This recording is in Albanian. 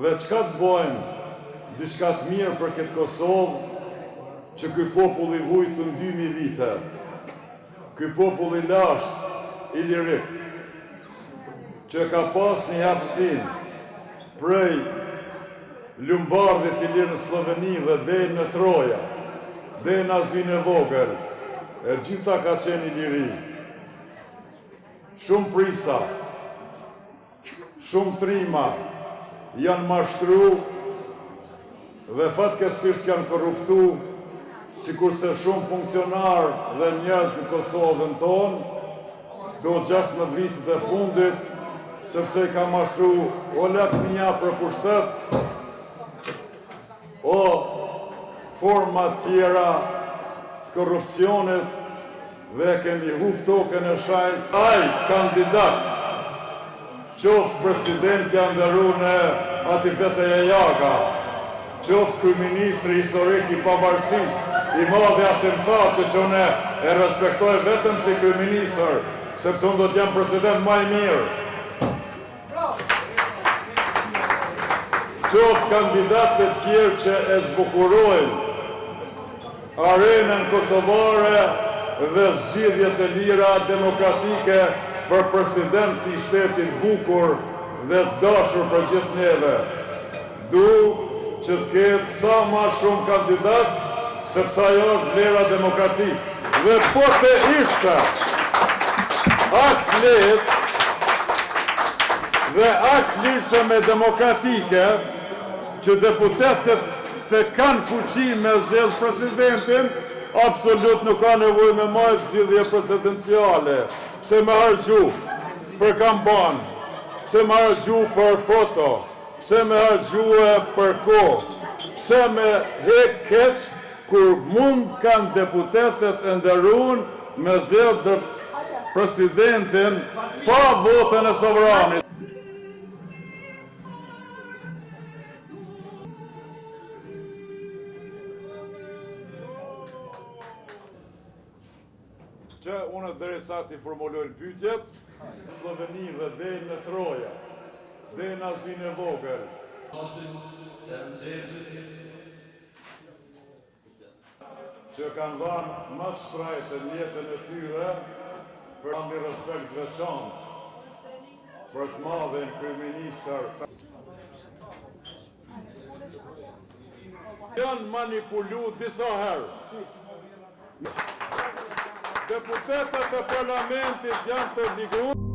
Dhe çka të bojmë, diçka të mirë për këtë Kosovë, që ky popull i vujtë në 2000 vite, ky popull i lashtë, i lirik, që ka pas një hapësinë prej Lumbardhit i lirë në Sloveni dhe deri në Troja, deri në Azinë e Vogël, e gjitha ka qenë i liri. Shumë prisa, shumë trima janë mashtru dhe fatkeqësisht janë korruptu, sikurse shumë funksionar dhe njerëz në Kosovën tonë, këto 16 vitet e fundit, sepse i ka mashtru o lakmia për pushtet, o forma tjera të korrupsionit, dhe kemi hub tokën e shajt. Ai kandidat, qoftë president janë ndëru në Atifete Jajaga, qoftë kryeministri historik i pavarësisë, i madhe Hashim Thaçi, që unë e respektoj vetëm si kryeministër, sepse unë do të jam president më i mirë. Qoftë kandidatë të tjerë që e zbukurojnë arenën kosovare dhe zgjidhjet e lira demokratike për president të shtetit bukur dhe dashur për gjithë neve. Du që të ketë sa ma shumë kandidat, sepse ajo është vlera demokracisë. Dhe po të ishte as lehtë dhe as lirshme demokratike që deputetët të kanë fuqi me zgjedh presidentin, absolut nuk ka nevojë me majtë zgjidhje presidenciale. Pse me harxhu për kampan, pse me harxhu për foto, pse me harxhu për kohë, pse me hek keq, kur mund kanë deputetet e nderuar me zgjedh presidentin pa votën e sovranit. Që unë derisa t'i formulojnë pyetjet, Sloveni dhe deri në Troja, deri në Azinë e Vogël, që kanë dhënë më të shtrejtën jetën e tyre për një respekt veçantë për të madhen kryeministër. Janë manipulu disa herë. Deputetët e parlamentit janë të obliguar